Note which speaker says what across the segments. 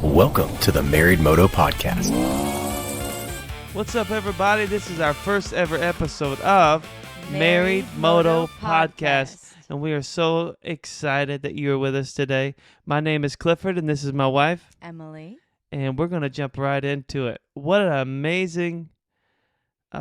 Speaker 1: Welcome to the Married Moto Podcast.
Speaker 2: What's up, everybody? This is our first ever episode of Married Moto Podcast. And we are so excited that you're with us today. My name is Clifford, and this is my wife,
Speaker 3: Emily.
Speaker 2: And we're going to jump right into it. What an amazing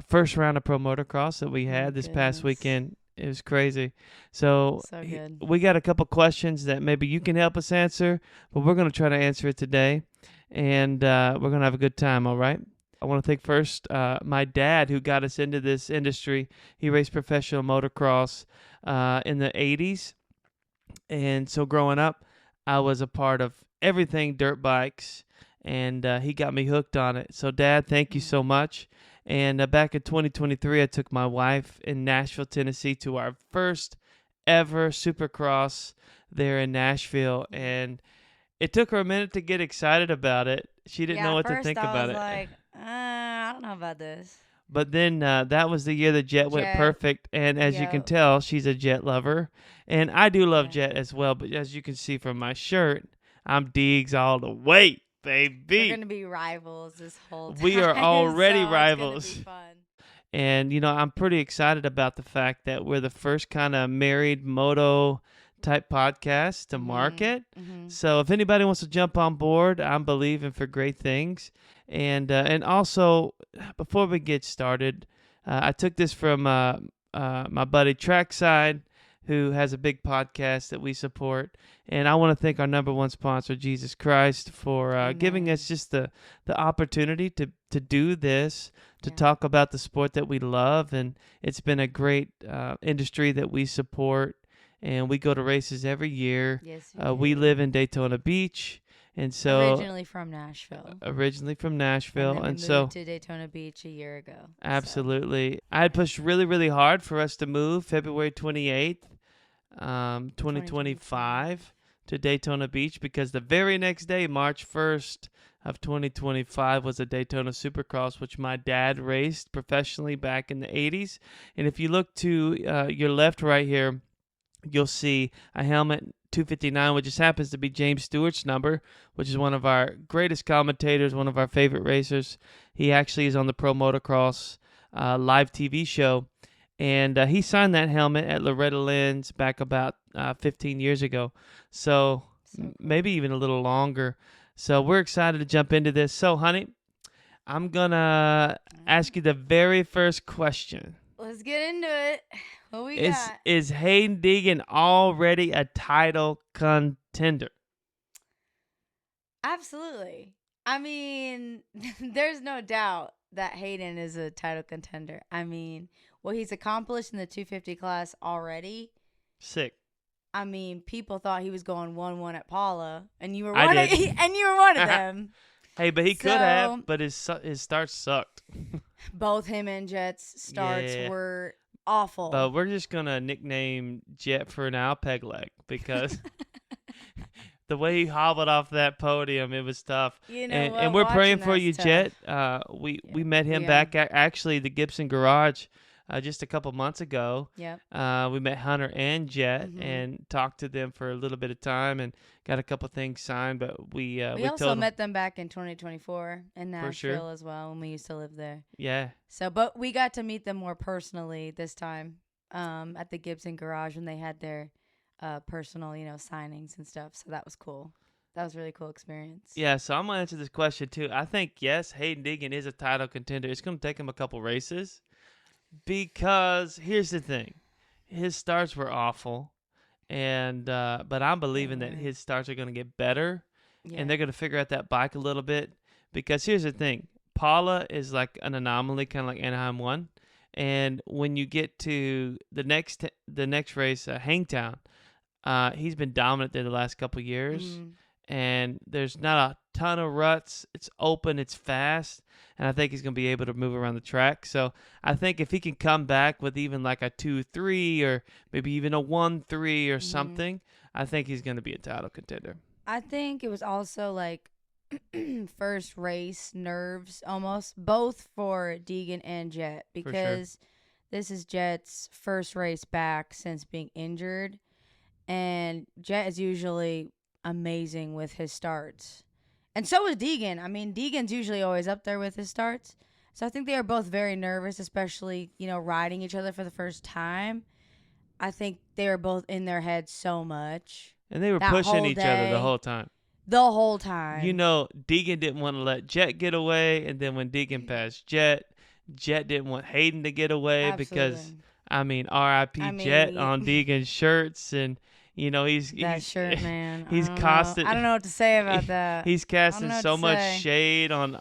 Speaker 2: first round of Pro Motocross that we had this past weekend. It was crazy. So
Speaker 3: good.
Speaker 2: We got a couple questions that maybe you can help us answer, but we're going to try to answer it today. And we're going to have a good time, all right? I want to thank first my dad who got us into this industry. He raced professional motocross in the 80s. And so growing up, I was a part of everything dirt bikes, and he got me hooked on it. So, Dad, thank you so much. And back in 2023, I took my wife in Nashville, Tennessee to our first ever Supercross there in Nashville. And it took her a minute to get excited about it. She didn't know what to think about it.
Speaker 3: Like, I don't know about this.
Speaker 2: But then that was the year that Jett went perfect. And as you can tell, she's a Jett lover. And I do love Jett as well. But as you can see from my shirt, I'm Deegs all the way, baby.
Speaker 3: We're going to be rivals this whole time.
Speaker 2: We are already rivals.
Speaker 3: It's gonna be fun.
Speaker 2: And, you know, I'm pretty excited about the fact that we're the first kind of married moto type podcast to market.
Speaker 3: Mm-hmm.
Speaker 2: So if anybody wants to jump on board, I'm believing for great things. And also, before we get started, I took this from my buddy Trackside, who has a big podcast that we support. And I want to thank our number one sponsor, Jesus Christ, for giving us just the opportunity to do this, to talk about the sport that we love. And it's been a great industry that we support. And we go to races every year.
Speaker 3: Yes,
Speaker 2: we live in Daytona Beach. And so
Speaker 3: originally from Nashville.
Speaker 2: And
Speaker 3: then we
Speaker 2: and so
Speaker 3: moved to Daytona Beach a year ago.
Speaker 2: Absolutely. I had pushed really, really hard for us to move February 28th, 2025 to Daytona Beach, because the very next day, March 1st of 2025, was a Daytona Supercross, which my dad raced professionally back in the 80s. And if you look to your left right here, you'll see a helmet 259, which just happens to be James Stewart's number, which is one of our greatest commentators, one of our favorite racers. He actually is on the Pro Motocross live TV show, and he signed that helmet at Loretta Lynn's back about 15 years ago, so cool. Maybe even a little longer. So we're excited to jump into this. So, honey, I'm going to ask you the very first question.
Speaker 3: Let's get into it. What we got?
Speaker 2: Is Haiden Deegan already a title contender?
Speaker 3: Absolutely. I mean, there's no doubt that Haiden is a title contender. I mean, what he's accomplished in the 250 class already.
Speaker 2: Sick.
Speaker 3: I mean, people thought he was going 1-1 at Paula, and you were
Speaker 2: one
Speaker 3: of them.
Speaker 2: Hey, but he could have, but his start sucked.
Speaker 3: Both him and Jett's starts were awful.
Speaker 2: But we're just going to nickname Jett for now Peg Leg, because the way he hobbled off that podium, it was tough. And we're praying for you, Jett. We met him back at actually the Gibson Garage just a couple months ago.
Speaker 3: Yep.
Speaker 2: We met Hunter and Jett and talked to them for a little bit of time and got a couple things signed. But we
Speaker 3: also met them back in 2024 in Nashville as well, when we used to live there.
Speaker 2: Yeah.
Speaker 3: So, but we got to meet them more personally this time at the Gibson Garage when they had their personal, signings and stuff. So that was cool. That was a really cool experience.
Speaker 2: Yeah, so I'm going to answer this question too. I think, yes, Haiden Deegan is a title contender. It's going to take him a couple races. Because here's the thing, his starts were awful, and but I'm believing that his starts are going to get better, and they're going to figure out that bike a little bit. Because here's the thing, Paula is like an anomaly, kind of like Anaheim 1, and when you get to the next race, Hangtown, he's been dominant there the last couple years, and there's not a ton of ruts. It's open, it's fast, and I think he's going to be able to move around the track. So I think if he can come back with even like a 2-3 or maybe even a 1-3 or something, I think he's going to be a title contender.
Speaker 3: I think it was also like first race nerves almost, both for Deegan and Jett, because this is Jett's first race back since being injured, and Jett is usually amazing with his starts. And so was Deegan. I mean, Deegan's usually always up there with his starts. So I think they are both very nervous, especially, riding each other for the first time. I think they were both in their heads so much.
Speaker 2: And they were
Speaker 3: that
Speaker 2: pushing
Speaker 3: whole
Speaker 2: each other the
Speaker 3: day.
Speaker 2: whole time.
Speaker 3: The whole time.
Speaker 2: Deegan didn't want to let Jett get away, and then when Deegan passed Jett didn't want Haiden to get away.
Speaker 3: Absolutely.
Speaker 2: Because, R.I.P. Jett on Deegan's shirts, and he's
Speaker 3: that shirt, man.
Speaker 2: He's
Speaker 3: I don't know what to say about that.
Speaker 2: He's casting so much shade on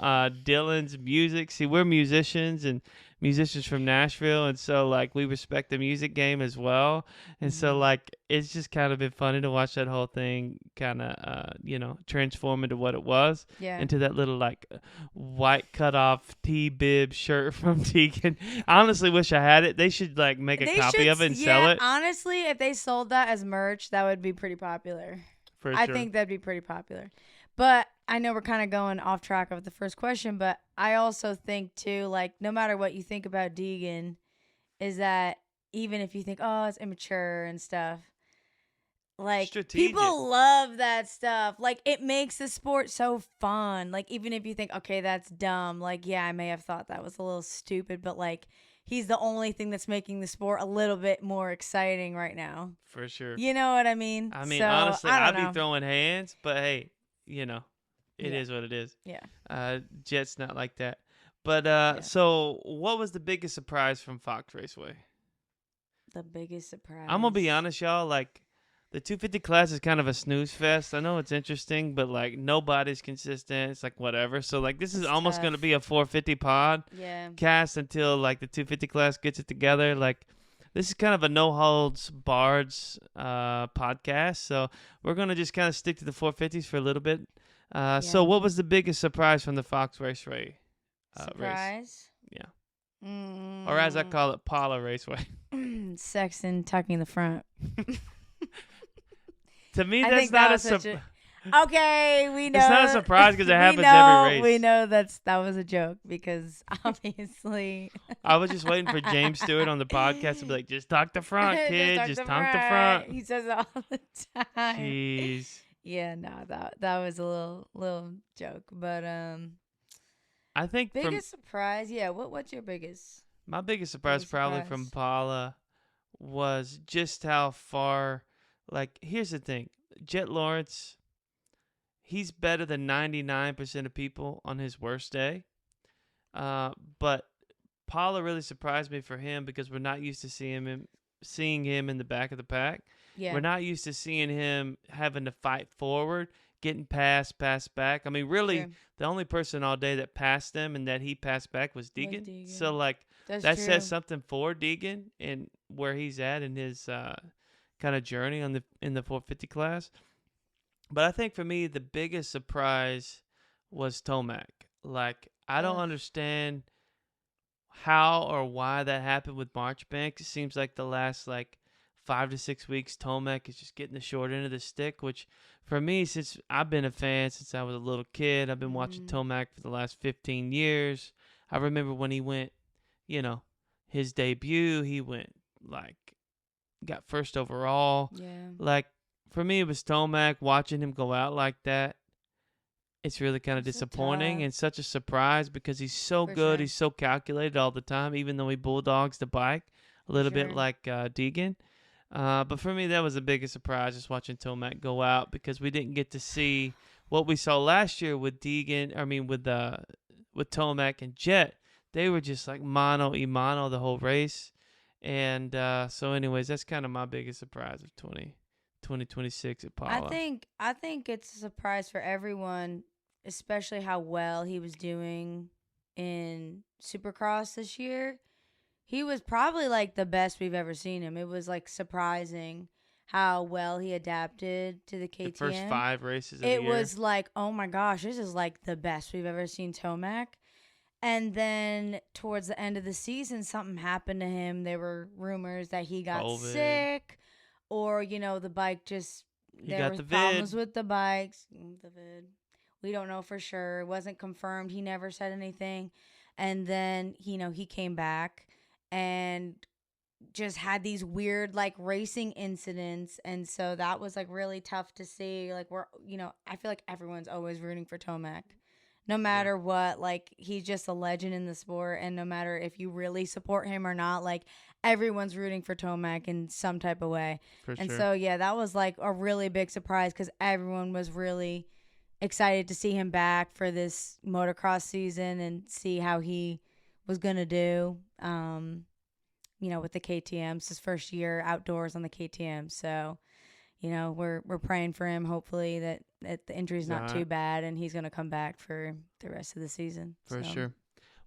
Speaker 2: Dylan's music. See, we're musicians and musicians from Nashville, and so like we respect the music game as well. And so like it's just kind of been funny to watch that whole thing kind of transform into what it was.
Speaker 3: Yeah.
Speaker 2: Into that little like white cut off T-bib shirt from Deegan. I honestly wish I had it. They should like make a copy of it and sell it.
Speaker 3: Honestly, if they sold that as merch, that would be pretty popular.
Speaker 2: For sure.
Speaker 3: I think that'd be pretty popular. But I know we're kind of going off track of the first question, but I also think too, like, no matter what you think about Deegan, is that even if you think, oh, it's immature and stuff, like,
Speaker 2: strategic.
Speaker 3: People love that stuff. Like, it makes the sport so fun. Like, even if you think, okay, that's dumb, like, yeah, I may have thought that was a little stupid, but like, he's the only thing that's making the sport a little bit more exciting right now.
Speaker 2: For sure.
Speaker 3: You know what I mean?
Speaker 2: I mean,
Speaker 3: so,
Speaker 2: honestly,
Speaker 3: I'd
Speaker 2: be throwing hands, but hey, it is what it is.
Speaker 3: Yeah.
Speaker 2: Jett's not like that. But so what was the biggest surprise from Fox Raceway?
Speaker 3: The biggest surprise.
Speaker 2: I'm gonna be honest, y'all. Like, the 250 class is kind of a snooze fest. I know it's interesting, but like nobody's consistent. It's like whatever. So like this is almost
Speaker 3: tough.
Speaker 2: gonna be a 450 pod cast until like the 250 class gets it together. Like, this is kind of a no holds barred podcast. So we're gonna just kind of stick to the 450s for a little bit. So what was the biggest surprise from the Fox Raceway
Speaker 3: surprise?
Speaker 2: Race? Yeah. Or as I call it, Paula Raceway.
Speaker 3: Sexton tucking the front.
Speaker 2: To me, that's not a surprise.
Speaker 3: Okay, we know.
Speaker 2: It's not a surprise because it happens every race.
Speaker 3: We know that was a joke because obviously.
Speaker 2: I was just waiting for James Stewart on the podcast to be like, just tuck the front, kid. Just tuck the front.
Speaker 3: He says it all the time.
Speaker 2: Jeez.
Speaker 3: Yeah, no, that was a little joke, but
Speaker 2: I think
Speaker 3: biggest surprise. Yeah, what's your biggest?
Speaker 2: My biggest surprise probably from Paula was just how far. Like, here's the thing, Jett Lawrence, he's better than 99% of people on his worst day. But Paula really surprised me for him because we're not used to seeing him in the back of the pack.
Speaker 3: Yeah.
Speaker 2: We're not used to seeing him having to fight forward, getting pass back. I mean, really, the only person all day that passed him and that he passed back was Deegan. So, like, that says something for Deegan and where he's at in his kind of journey in the 450 class. But I think for me, the biggest surprise was Tomac. Like, I don't understand how or why that happened with Marchbank. It seems like the last 5 to 6 weeks, Tomac is just getting the short end of the stick, which for me, since I've been a fan since I was a little kid, I've been watching Tomac for the last 15 years. I remember when he went, his debut, he went got first overall.
Speaker 3: Yeah.
Speaker 2: Like, for me, it was Tomac. Watching him go out like that, it's really kind of disappointing and such a surprise because he's so good. Sure. He's so calculated all the time, even though he bulldogs the bike a little bit like Deegan. But for me, that was the biggest surprise, just watching Tomac go out because we didn't get to see what we saw last year with Deegan. I mean, with Tomac and Jett. They were just like mano y mano the whole race. And so anyways, that's kind of my biggest surprise of 2026 at Paula.
Speaker 3: I think it's a surprise for everyone, especially how well he was doing in Supercross this year. He was probably the best we've ever seen him. It was surprising how well he adapted to the KTM.
Speaker 2: The first 5 races of the year.
Speaker 3: It was oh my gosh, this is the best we've ever seen Tomac. And then towards the end of the season, something happened to him. There were rumors that he got sick or, the bike just, there were problems with the bikes. The vid. We don't know for sure. It wasn't confirmed. He never said anything. And then, he came back and just had these weird like racing incidents, and so that was like really tough to see. Like I feel like everyone's always rooting for Tomac. No matter what, like he's just a legend in the sport, and no matter if you really support him or not, like everyone's rooting for Tomac in some type of way.
Speaker 2: For
Speaker 3: and
Speaker 2: sure.
Speaker 3: so that was like a really big surprise because everyone was really excited to see him back for this motocross season and see how he was gonna do. With the KTM, it's his first year outdoors on the KTM, so we're praying for him. Hopefully that the injury's not too bad and he's gonna come back for the rest of the season.
Speaker 2: For sure.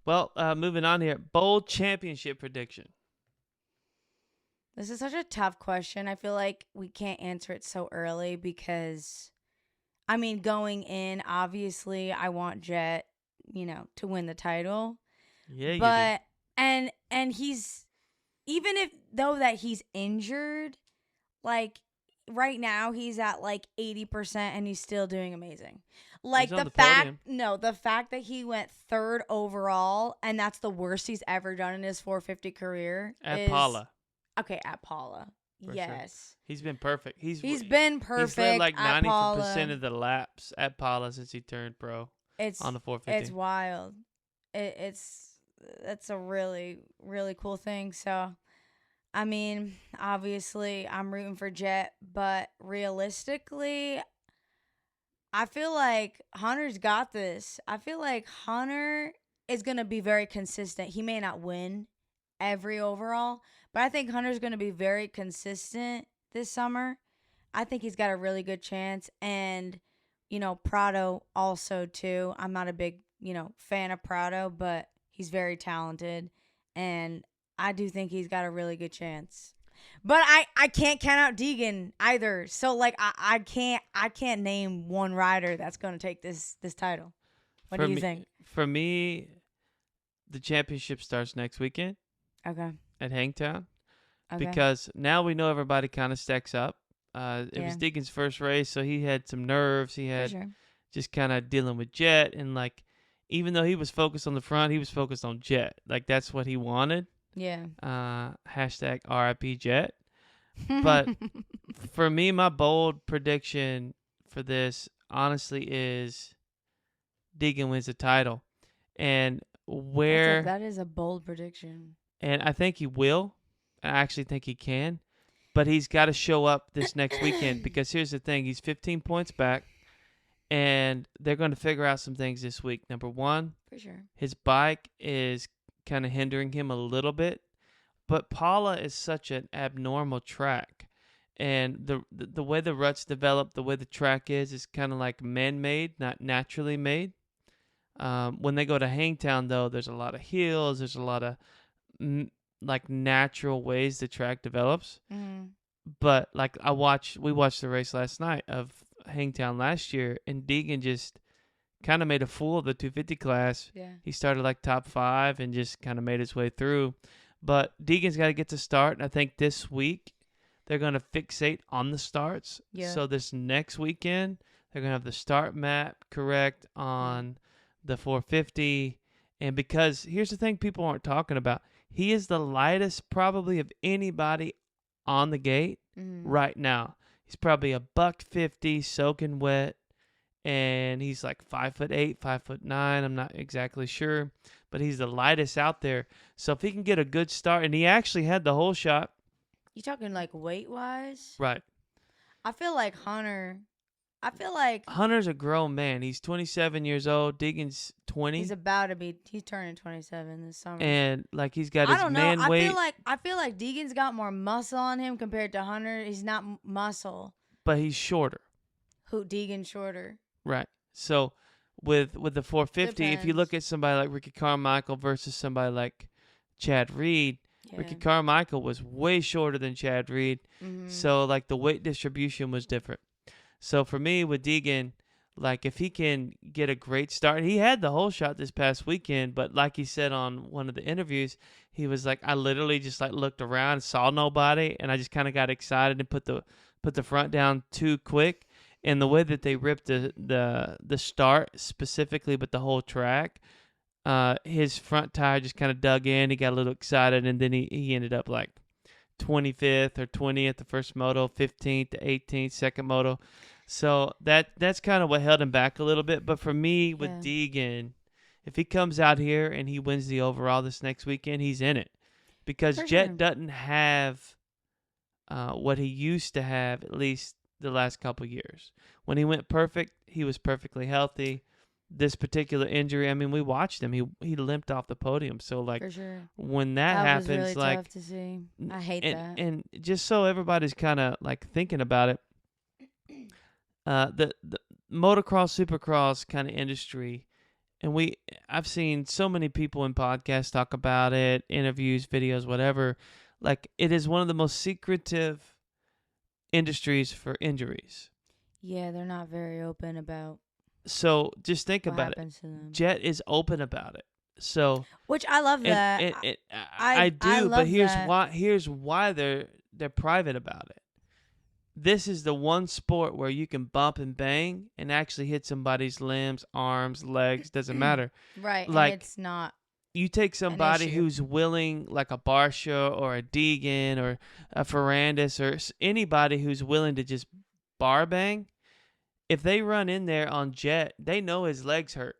Speaker 2: Well, moving on here, bold championship prediction.
Speaker 3: This is such a tough question. I feel like we can't answer it so early because, going in, obviously, I want Jett, to win the title.
Speaker 2: Yeah,
Speaker 3: but
Speaker 2: you do.
Speaker 3: and he's even if though that he's injured, like right now he's at like 80% and he's still doing amazing. Like
Speaker 2: He's on
Speaker 3: the fact that he went third overall and that's the worst he's ever done in his 450 career
Speaker 2: At Paula.
Speaker 3: Okay, at Paula. Yes.
Speaker 2: Sure. He's been perfect. He's
Speaker 3: been perfect.
Speaker 2: He's led like 90%
Speaker 3: Paula.
Speaker 2: of the laps at Paula since he turned pro. On the 450.
Speaker 3: It's wild. That's a really, really cool thing. So, obviously, I'm rooting for Jett, but realistically, I feel like Hunter's got this. I feel like Hunter is going to be very consistent. He may not win every overall, but I think Hunter's going to be very consistent this summer. I think he's got a really good chance. And, Prado also, too. I'm not a big, fan of Prado, but he's very talented. And I do think he's got a really good chance. But I can't count out Deegan either. So, like, I can't name one rider that's going to take this title. What do you think?
Speaker 2: For me, the championship starts next weekend.
Speaker 3: Okay.
Speaker 2: At Hangtown.
Speaker 3: Okay.
Speaker 2: Because now we know everybody kind of stacks up. It was Deegan's first race, so he had some nerves. He had just kind of dealing with Jett. And, like, even though he was focused on the front, he was focused on Jett. Like, that's what he wanted.
Speaker 3: Yeah.
Speaker 2: Hashtag RIP Jett. But for me, my bold prediction for this, honestly, is Deegan wins the title. And
Speaker 3: that is a bold prediction.
Speaker 2: And I think he will. I actually think he can. But he's got to show up this next weekend because here's the thing. He's 15 points back, and they're going to figure out some things this week. Number one,
Speaker 3: for sure,
Speaker 2: his bike is kind of hindering him a little bit. But Paula is such an abnormal track. And the way the ruts develop, the way the track is kind of like man-made, not naturally made. When they go to Hangtown, though, there's a lot of hills. There's a lot of like natural ways the track develops.
Speaker 3: Mm-hmm.
Speaker 2: But like we watched the race last night of Hangtown last year, and Deegan just kind of made a fool of the 250 class.
Speaker 3: Yeah.
Speaker 2: He started like top 5 and just kind of made his way through. But Deegan's got to get to start, and I think this week they're going to fixate on the starts.
Speaker 3: Yeah.
Speaker 2: So this next weekend, they're going to have the start map correct on the 450. And because here's the thing people aren't talking about. He is the lightest probably of anybody on the gate right now. He's probably $150 soaking wet, and he's like 5'8", 5'9". I'm not exactly sure, but he's the lightest out there. So if he can get a good start, and he actually had the whole shot.
Speaker 3: You talking like weight wise?
Speaker 2: Right.
Speaker 3: I feel like Hunter's
Speaker 2: a grown man. He's 27 years old. Deegan's 20.
Speaker 3: He's turning 27 this summer.
Speaker 2: And like he's got his man weight.
Speaker 3: I feel like Deegan's got more muscle on him compared to Hunter. He's not muscle.
Speaker 2: But he's shorter.
Speaker 3: Deegan's shorter.
Speaker 2: Right. So with the 450, if you look at somebody like Ricky Carmichael versus somebody like Chad Reed, Ricky Carmichael was way shorter than Chad Reed.
Speaker 3: Mm-hmm.
Speaker 2: So like the weight distribution was different. So for me with Deegan, like if he can get a great start, he had the whole shot this past weekend, but like he said on one of the interviews, he was like, I literally just like looked around, saw nobody, and I just kind of got excited and put the front down too quick. And the way that they ripped the start specifically, but the whole track, his front tire just kind of dug in. He got a little excited, and then he ended up like 25th or 20th the first moto, 15th to 18th second moto. So that's kind of what held him back a little bit. But for me, with Deegan, if he comes out here and he wins the overall this next weekend, he's in it. Because Jett doesn't have what he used to have, at least the last couple years. When he went perfect, he was perfectly healthy. This particular injury, I mean, we watched him. He limped off the podium. So, like, when that happens,
Speaker 3: was really
Speaker 2: like,
Speaker 3: tough to see. I hate that.
Speaker 2: And just so everybody's kind of like thinking about it, the motocross, supercross kind of industry, and I've seen so many people in podcasts talk about it, interviews, videos, whatever. Like, it is one of the most secretive industries for injuries.
Speaker 3: Yeah, they're not very open about.
Speaker 2: So just think
Speaker 3: what
Speaker 2: about it.
Speaker 3: happens to them.
Speaker 2: Jett is open about it. So,
Speaker 3: which I love that.
Speaker 2: I do,
Speaker 3: I love
Speaker 2: but here's
Speaker 3: that.
Speaker 2: why they're private about it. This is the one sport where you can bump and bang and actually hit somebody's limbs, arms, legs, doesn't matter.
Speaker 3: Right,
Speaker 2: Like,
Speaker 3: and it's not.
Speaker 2: You take somebody
Speaker 3: issue.
Speaker 2: who's willing, like a Barsha or a Deegan or a Ferrandis or anybody who's willing to just bar bang. If they run in there on Jett, they know his legs hurt.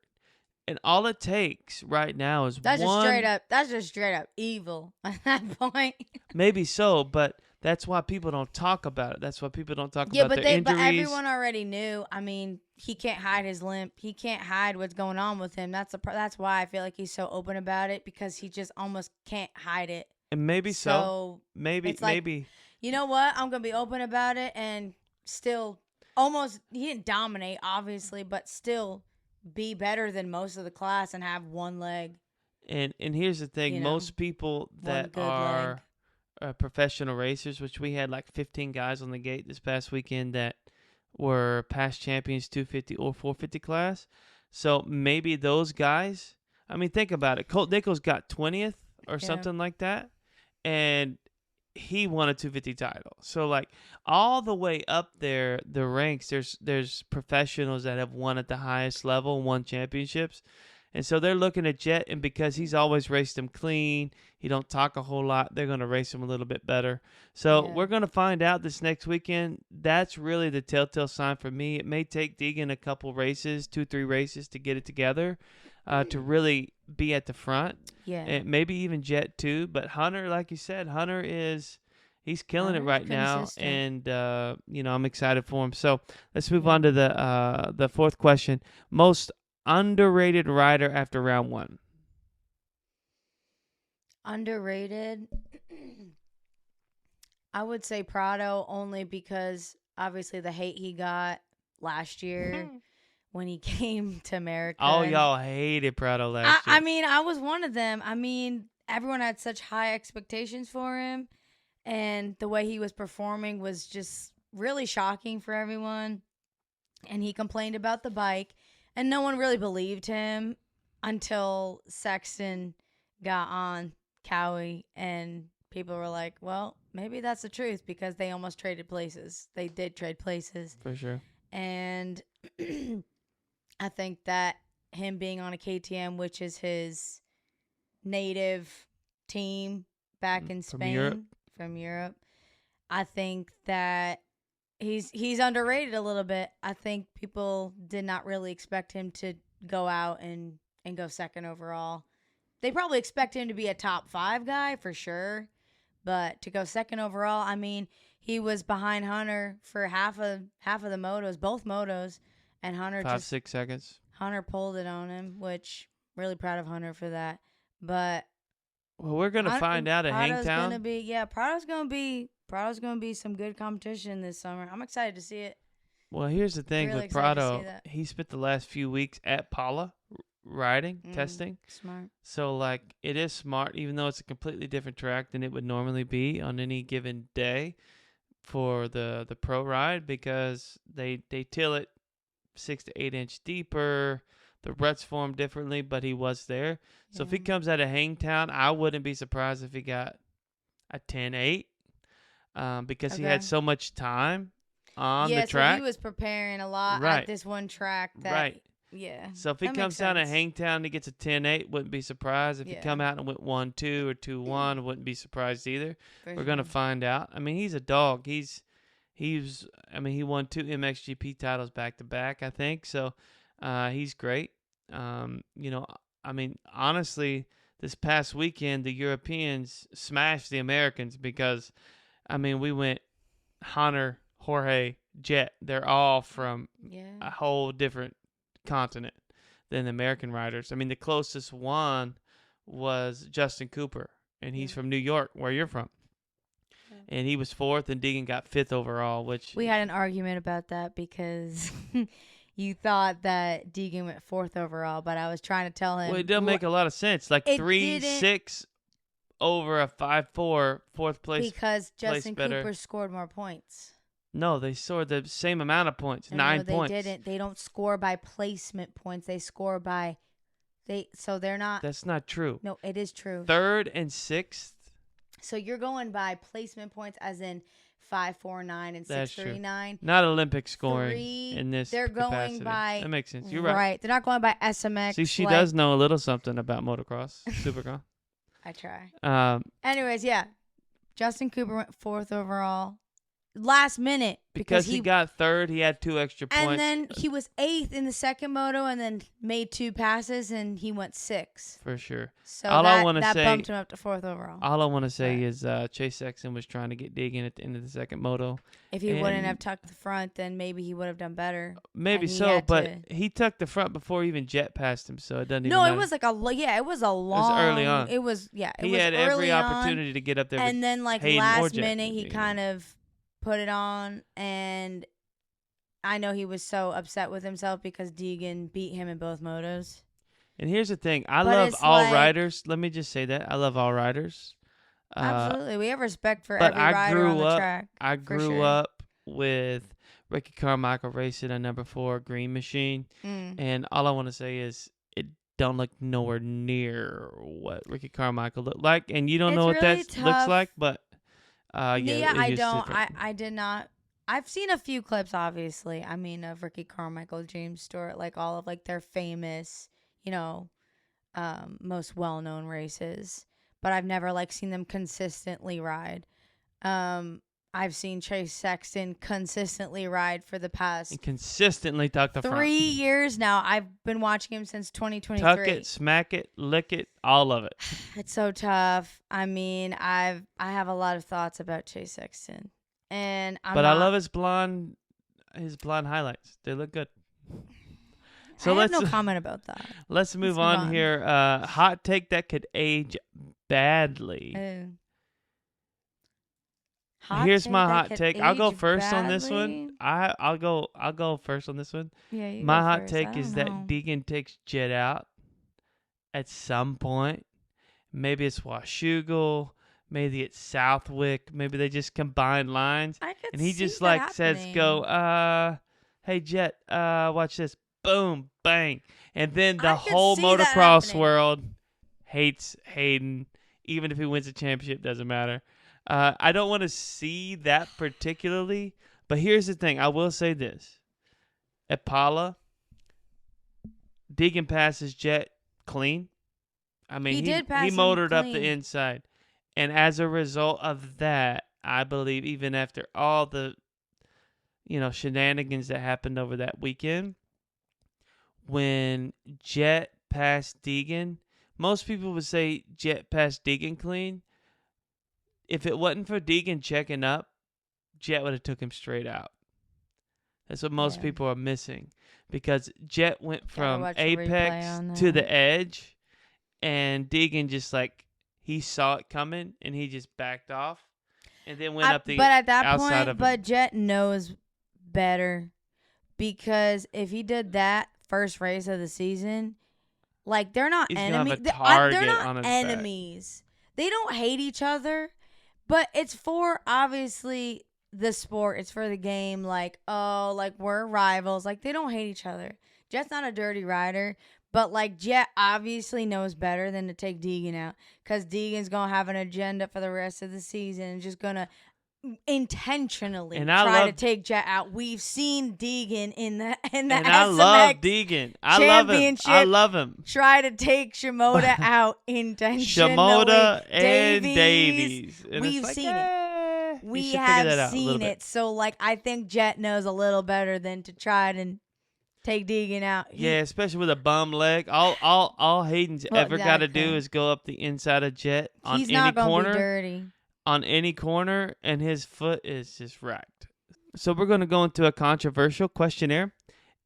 Speaker 2: And all it takes right now is
Speaker 3: That's
Speaker 2: one.
Speaker 3: That's just straight up evil at that point.
Speaker 2: Maybe so, but that's why people don't talk about it. That's why people don't talk about their injuries.
Speaker 3: But everyone already knew. I mean, he can't hide his limp. He can't hide what's going on with him. That's why I feel like he's so open about it, because he just almost can't hide it.
Speaker 2: And maybe so. Maybe.
Speaker 3: You know what? I'm gonna be open about it and still almost. He didn't dominate, obviously, but still be better than most of the class and have one leg.
Speaker 2: And here's the thing: most people that are professional racers, which we had like 15 guys on the gate this past weekend that were past champions 250 or 450 class. So maybe those guys. I mean, think about it. Colt Nichols got 20th or something like that, and he won a 250 title. So, like, all the way up there, the ranks, there's professionals that have won at the highest level, won championships. And so they're looking at Jett, and because he's always raced them clean, he don't talk a whole lot, they're going to race him a little bit better. So we're going to find out this next weekend. That's really the telltale sign for me. It may take Deegan a couple races, 2-3 races to get it together, to really be at the front.
Speaker 3: Yeah.
Speaker 2: And maybe even Jett too. But Hunter, like you said, he's killing it right now. And, I'm excited for him. So let's move on to the fourth question. Most underrated rider after round one.
Speaker 3: Underrated? I would say Prado, only because obviously the hate he got last year when he came to America.
Speaker 2: Oh, y'all hated Prado last year.
Speaker 3: I mean, I was one of them. I mean, everyone had such high expectations for him, and the way he was performing was just really shocking for everyone. And he complained about the bike, and no one really believed him until Sexton got on Cowie, and people were like, well, maybe that's the truth, because they almost traded places. They did trade places.
Speaker 2: For sure.
Speaker 3: And I think that him being on a KTM, which is his native team back in Spain, from Europe, I think that he's underrated a little bit. I think people did not really expect him to go out and go second overall. They probably expect him to be a top 5 guy for sure, but to go second overall, I mean, he was behind Hunter for half of the motos, both motos, and Hunter
Speaker 2: 5-6 seconds.
Speaker 3: Hunter pulled it on him, which really proud of Hunter for that. But
Speaker 2: we're gonna find out at Hangtown.
Speaker 3: Prado's gonna be some good competition this summer. I'm excited to see it.
Speaker 2: Well, here's the thing with Prado. He spent the last few weeks at Paula riding, testing.
Speaker 3: Smart.
Speaker 2: So, like, it is smart, even though it's a completely different track than it would normally be on any given day for the pro ride, because they till it 6 to 8 inch deeper. The ruts form differently, but he was there. So if he comes out of Hangtown, I wouldn't be surprised if he got a 10-8, because he had so much time on the track.
Speaker 3: So he was preparing a lot at this one track. Yeah.
Speaker 2: So if he
Speaker 3: that
Speaker 2: comes
Speaker 3: makes
Speaker 2: down to
Speaker 3: sense.
Speaker 2: Hangtown, he gets a 10-8, wouldn't be surprised. If he
Speaker 3: Yeah.
Speaker 2: come out and went 1-2 or 2-1, wouldn't be surprised either.
Speaker 3: For
Speaker 2: We're gonna
Speaker 3: sure.
Speaker 2: find out. I mean, he's a dog. He won 2 MXGP titles back to back, I think. So, he's great. I mean, honestly, this past weekend the Europeans smashed the Americans because, I mean, we went Hunter, Jorge, Jett. They're all from a whole different continent than the American riders. I mean, the closest one was Justin Cooper, and he's from New York, where you're from. And he was 4th, and Deegan got 5th overall, which...
Speaker 3: We had an argument about that because you thought that Deegan went 4th overall, but I was trying to tell him...
Speaker 2: Well, it doesn't make a lot of sense. Like
Speaker 3: It
Speaker 2: 3-6 over a 5-4, 4th place.
Speaker 3: Because Justin
Speaker 2: better.
Speaker 3: Cooper scored more points.
Speaker 2: No, they scored the same amount of points,
Speaker 3: No,
Speaker 2: 9 points.
Speaker 3: they didn't. They don't score by placement points. They score by... So they're not...
Speaker 2: That's not true.
Speaker 3: No, it is true.
Speaker 2: 3rd and 6th.
Speaker 3: So you're going by placement points as in 549 and 639.
Speaker 2: Not Olympic scoring in this
Speaker 3: They're going
Speaker 2: capacity.
Speaker 3: by...
Speaker 2: That makes sense. You're right.
Speaker 3: Right. They're not going by SMX.
Speaker 2: See, she does know a little something about motocross, Supercross.
Speaker 3: I try.
Speaker 2: Um,
Speaker 3: Anyways, yeah. Justin Cooper went 4th overall. Last minute.
Speaker 2: because he got 3rd, he had 2 extra points.
Speaker 3: And then he was 8th in the second moto and then made 2 passes and he went 6th.
Speaker 2: For sure.
Speaker 3: So
Speaker 2: All I
Speaker 3: that,
Speaker 2: wanna
Speaker 3: that
Speaker 2: say-
Speaker 3: bumped him up to 4th overall.
Speaker 2: All I want to say
Speaker 3: Right.
Speaker 2: is Chase Sexton was trying to get Deegan at the end of the second moto.
Speaker 3: If he wouldn't
Speaker 2: and-
Speaker 3: have tucked the front, then maybe he would have done better.
Speaker 2: Maybe
Speaker 3: And he
Speaker 2: so,
Speaker 3: had
Speaker 2: but
Speaker 3: to-
Speaker 2: he tucked the front before even Jett passed him, so it doesn't even
Speaker 3: No,
Speaker 2: matter.
Speaker 3: it was like it was a long...
Speaker 2: early on.
Speaker 3: It was, yeah. It
Speaker 2: He
Speaker 3: was
Speaker 2: had
Speaker 3: early
Speaker 2: every
Speaker 3: on,
Speaker 2: opportunity to get up there.
Speaker 3: And then, like,
Speaker 2: Haiden or
Speaker 3: last
Speaker 2: Jett.
Speaker 3: minute, he
Speaker 2: Yeah.
Speaker 3: kind of put it on. And I know he was so upset with himself because Deegan beat him in both motos.
Speaker 2: And here's the thing. I
Speaker 3: But
Speaker 2: love
Speaker 3: it's
Speaker 2: all
Speaker 3: like-
Speaker 2: riders. Let me just say that. I love all riders.
Speaker 3: Absolutely. We have respect for
Speaker 2: but
Speaker 3: every
Speaker 2: I
Speaker 3: rider on
Speaker 2: grew
Speaker 3: the
Speaker 2: up-
Speaker 3: track.
Speaker 2: I
Speaker 3: For
Speaker 2: grew
Speaker 3: sure.
Speaker 2: up with Ricky Carmichael racing a number 4 Green Machine.
Speaker 3: Mm.
Speaker 2: And all I want to say is it don't look nowhere near what Ricky Carmichael looked like. And you don't
Speaker 3: It's
Speaker 2: know what
Speaker 3: really
Speaker 2: that looks
Speaker 3: tough.
Speaker 2: like, but yeah,
Speaker 3: I
Speaker 2: it's
Speaker 3: don't.
Speaker 2: different.
Speaker 3: I did not. I've seen a few clips, obviously. I mean, of Ricky Carmichael, James Stewart, like all of like their famous, most well-known races. But I've never like seen them consistently ride. I've seen Chase Sexton consistently ride for the past
Speaker 2: And consistently tuck the
Speaker 3: 3
Speaker 2: front.
Speaker 3: years now. I've been watching him since 2023.
Speaker 2: Tuck it, smack it, lick it, all of it.
Speaker 3: It's so tough. I mean, I have a lot of thoughts about Chase Sexton, and I
Speaker 2: love his blonde highlights. They look good. So
Speaker 3: I have
Speaker 2: let's
Speaker 3: no comment about that.
Speaker 2: let's move
Speaker 3: move
Speaker 2: on
Speaker 3: on.
Speaker 2: here. Hot take that could age badly. Here's my hot take. I'll go first on this one. I'll go first on this one.
Speaker 3: Yeah, you
Speaker 2: My
Speaker 3: go
Speaker 2: hot
Speaker 3: first.
Speaker 2: take
Speaker 3: I
Speaker 2: is
Speaker 3: don't
Speaker 2: that
Speaker 3: know.
Speaker 2: Deegan takes Jett out at some point. Maybe it's Washougal. Maybe it's Southwick. Maybe they just combine lines.
Speaker 3: I could
Speaker 2: And he
Speaker 3: see
Speaker 2: just
Speaker 3: that
Speaker 2: like says,
Speaker 3: happening.
Speaker 2: "Go, hey Jett, watch this, boom, bang," and then the
Speaker 3: I could
Speaker 2: whole
Speaker 3: see that
Speaker 2: motocross
Speaker 3: happening.
Speaker 2: world hates Haiden. Even if he wins a championship, doesn't matter. I don't want to see that particularly, but here's the thing: I will say this: at Pala, Deegan passes Jett clean. I mean,
Speaker 3: He did pass
Speaker 2: he
Speaker 3: him
Speaker 2: motored up
Speaker 3: clean.
Speaker 2: the inside, and as a result of that, I believe even after all the, shenanigans that happened over that weekend, when Jett passed Deegan, most people would say Jett passed Deegan clean. If it wasn't for Deegan checking up, Jett would have took him straight out. That's what most
Speaker 3: Yeah.
Speaker 2: people are missing, because Jett went from
Speaker 3: watch a replay
Speaker 2: apex
Speaker 3: on
Speaker 2: to
Speaker 3: that.
Speaker 2: the edge, and Deegan just he saw it coming and he just backed off, and then went up the
Speaker 3: but at that
Speaker 2: outside
Speaker 3: point,
Speaker 2: of him.
Speaker 3: but Jett knows better, because if he did that first race of the season, like they're not
Speaker 2: He's gonna have a
Speaker 3: enemies.
Speaker 2: target
Speaker 3: They're
Speaker 2: on
Speaker 3: not
Speaker 2: his back.
Speaker 3: enemies. They don't hate each other, but it's for obviously the sport. It's for the game. Like, we're rivals. Like, they don't hate each other. Jett's not a dirty rider, but like Jett obviously knows better than to take Deegan out, because Deegan's gonna have an agenda for the rest of the season and just gonna intentionally
Speaker 2: And
Speaker 3: try to take Jett out. We've seen Deegan in the
Speaker 2: and
Speaker 3: SMX
Speaker 2: I love Deegan. I love him. I love him.
Speaker 3: Try to take Shimoda out intentionally.
Speaker 2: Shimoda and Davies. And
Speaker 3: We've
Speaker 2: it's like,
Speaker 3: seen it.
Speaker 2: You
Speaker 3: We
Speaker 2: should figure that
Speaker 3: have
Speaker 2: out a little
Speaker 3: seen
Speaker 2: bit.
Speaker 3: it. So, like, I think Jett knows a little better than to try to take Deegan out.
Speaker 2: Yeah, especially with a bum leg. All Hayden's ever got to do is go up the inside of Jett on
Speaker 3: He's
Speaker 2: any
Speaker 3: not gonna
Speaker 2: corner.
Speaker 3: be dirty.
Speaker 2: On any corner, and his foot is just racked. So we're going to go into a controversial questionnaire.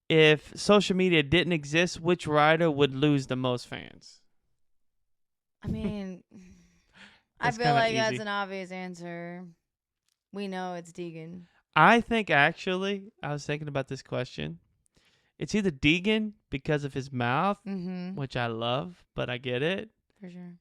Speaker 2: If social media didn't exist, which rider would lose the most fans?
Speaker 3: I mean, I
Speaker 2: That's
Speaker 3: feel
Speaker 2: kinda
Speaker 3: like that's
Speaker 2: easy.
Speaker 3: an obvious answer. We know it's Deegan.
Speaker 2: I think actually, I was thinking about this question. It's either Deegan because of his mouth,
Speaker 3: Mm-hmm.
Speaker 2: which I love, but I get it,
Speaker 3: For sure.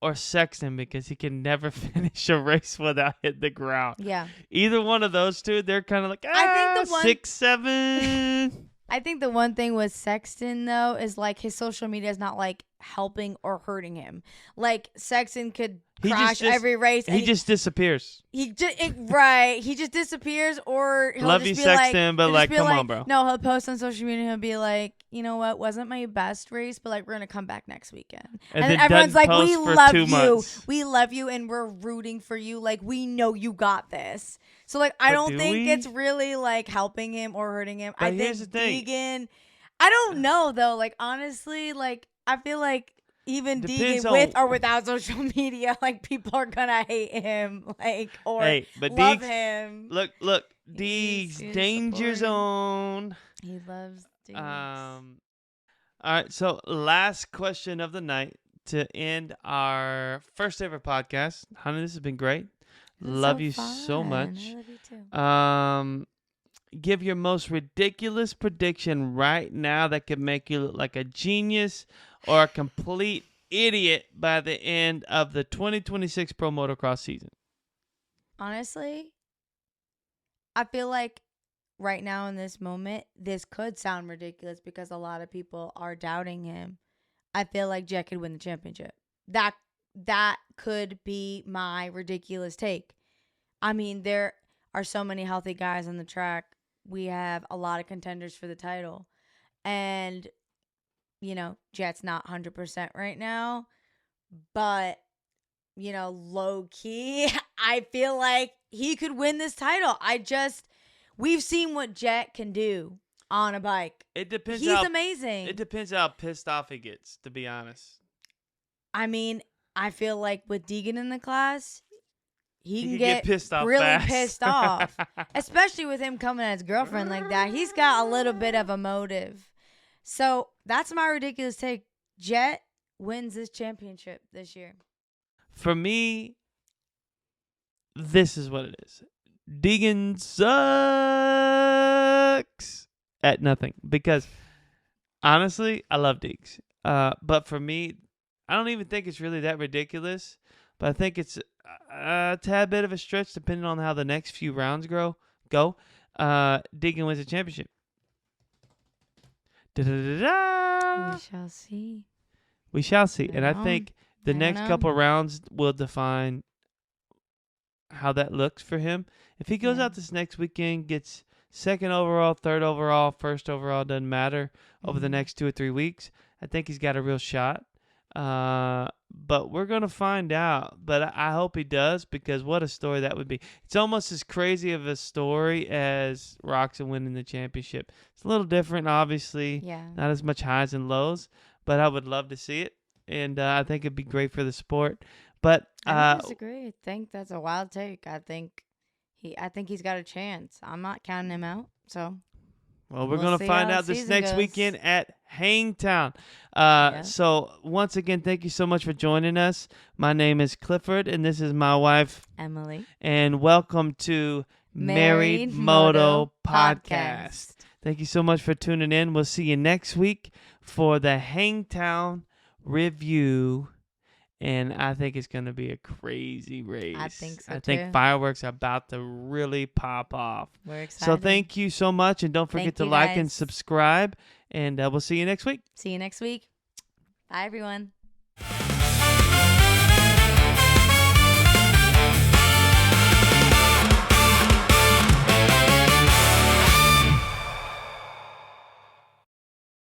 Speaker 2: or Sexton because he can never finish a race without hitting the ground.
Speaker 3: Yeah.
Speaker 2: Either one of those two, they're kind of like,
Speaker 3: I think the one-
Speaker 2: 6, 7.
Speaker 3: I think the one thing with Sexton, though, is like his social media is not like helping or hurting him. Like Sexton could crash every race.
Speaker 2: He just disappears.
Speaker 3: He just He just disappears, or he'll
Speaker 2: Love
Speaker 3: just
Speaker 2: you,
Speaker 3: be
Speaker 2: Sexton, but
Speaker 3: he'll
Speaker 2: like,
Speaker 3: just be
Speaker 2: come on, bro.
Speaker 3: No, he'll post on social media. He'll be like, you know what, wasn't my best race, but like we're gonna come back next weekend. And
Speaker 2: then
Speaker 3: then everyone's like,
Speaker 2: doesn't
Speaker 3: we
Speaker 2: post for
Speaker 3: love
Speaker 2: 2
Speaker 3: you,
Speaker 2: months.
Speaker 3: we love you, and we're rooting for you. Like we know you got this. So like I
Speaker 2: But
Speaker 3: don't
Speaker 2: do
Speaker 3: think
Speaker 2: we?
Speaker 3: it's really like helping him or hurting him.
Speaker 2: But
Speaker 3: I
Speaker 2: here's
Speaker 3: think
Speaker 2: the thing.
Speaker 3: Deegan. I don't know though. Like honestly, like I feel like even
Speaker 2: Depends
Speaker 3: Deegan with
Speaker 2: on-
Speaker 3: or without social media, like people are gonna hate him, like or
Speaker 2: Hey, but
Speaker 3: love
Speaker 2: Deegs,
Speaker 3: him.
Speaker 2: look,
Speaker 3: He's
Speaker 2: Deegs, danger
Speaker 3: supporting.
Speaker 2: zone.
Speaker 3: He loves Deegs.
Speaker 2: All right, so last question of the night to end our first ever podcast. Honey, this has been great.
Speaker 3: This is
Speaker 2: Love you so
Speaker 3: fun.
Speaker 2: much.
Speaker 3: I love you too.
Speaker 2: Give your most ridiculous prediction right now that could make you look like a genius or a complete idiot by the end of the 2026 Pro Motocross season.
Speaker 3: Honestly, I feel like right now in this moment, this could sound ridiculous because a lot of people are doubting him. I feel like Jett could win the championship. That could be my ridiculous take. I mean, there are so many healthy guys on the track. We have a lot of contenders for the title. And, you know, Jett's not 100% right now. But, you know, low key, I feel like he could win this title. We've seen what Jett can do on a bike.
Speaker 2: It depends.
Speaker 3: He's amazing.
Speaker 2: It depends how pissed off he gets, to be honest.
Speaker 3: I mean, I feel like with Deegan in the class, he can
Speaker 2: could
Speaker 3: get
Speaker 2: pissed off
Speaker 3: really
Speaker 2: fast.
Speaker 3: pissed off. Especially with him coming at his girlfriend like that. He's got a little bit of a motive. So that's my ridiculous take. Jett wins this championship this year.
Speaker 2: For me, this is what it is. Deegan sucks at nothing because, honestly, I love Deegs. But for me, I don't even think it's really that ridiculous. But I think it's a tad bit of a stretch depending on how the next few rounds go. Deegan wins the championship. Da-da-da-da.
Speaker 3: We shall see.
Speaker 2: We shall see. And I
Speaker 3: know.
Speaker 2: think the
Speaker 3: I
Speaker 2: next
Speaker 3: know.
Speaker 2: couple rounds will define how that looks for him. If he goes
Speaker 3: Yeah.
Speaker 2: out this next weekend, gets second overall, third overall, first overall, doesn't matter, over the
Speaker 3: Mhm.
Speaker 2: next 2 or 3 weeks, I think he's got a real shot. But we're going to find out. But I hope he does because what a story that would be. It's almost as crazy of a story as Roxon winning the championship. It's a little different, obviously.
Speaker 3: Yeah.
Speaker 2: Not as much highs and lows, but I would love to see it. And I think it'd be great for the sport. But
Speaker 3: I don't disagree. I think that's a wild take. I think he's got a chance. I'm not counting him out. So
Speaker 2: well, we're
Speaker 3: we'll
Speaker 2: going to
Speaker 3: see
Speaker 2: find
Speaker 3: how
Speaker 2: out
Speaker 3: the
Speaker 2: this
Speaker 3: season
Speaker 2: next
Speaker 3: goes.
Speaker 2: weekend at Hangtown.
Speaker 3: Yeah.
Speaker 2: So once again, thank you so much for joining us. My name is Clifford, and this is my wife.
Speaker 3: Emily.
Speaker 2: And welcome to Married Moto Podcast. Thank you so much for tuning in. We'll see you next week for the Hangtown review. And I think it's going to be a crazy race.
Speaker 3: I think so,
Speaker 2: I think
Speaker 3: too.
Speaker 2: fireworks are about to really pop off.
Speaker 3: We're excited.
Speaker 2: So thank you so much. And don't forget
Speaker 3: Thank
Speaker 2: to
Speaker 3: you,
Speaker 2: like and
Speaker 3: guys.
Speaker 2: subscribe. And we'll see you next week.
Speaker 3: See you next week. Bye, everyone.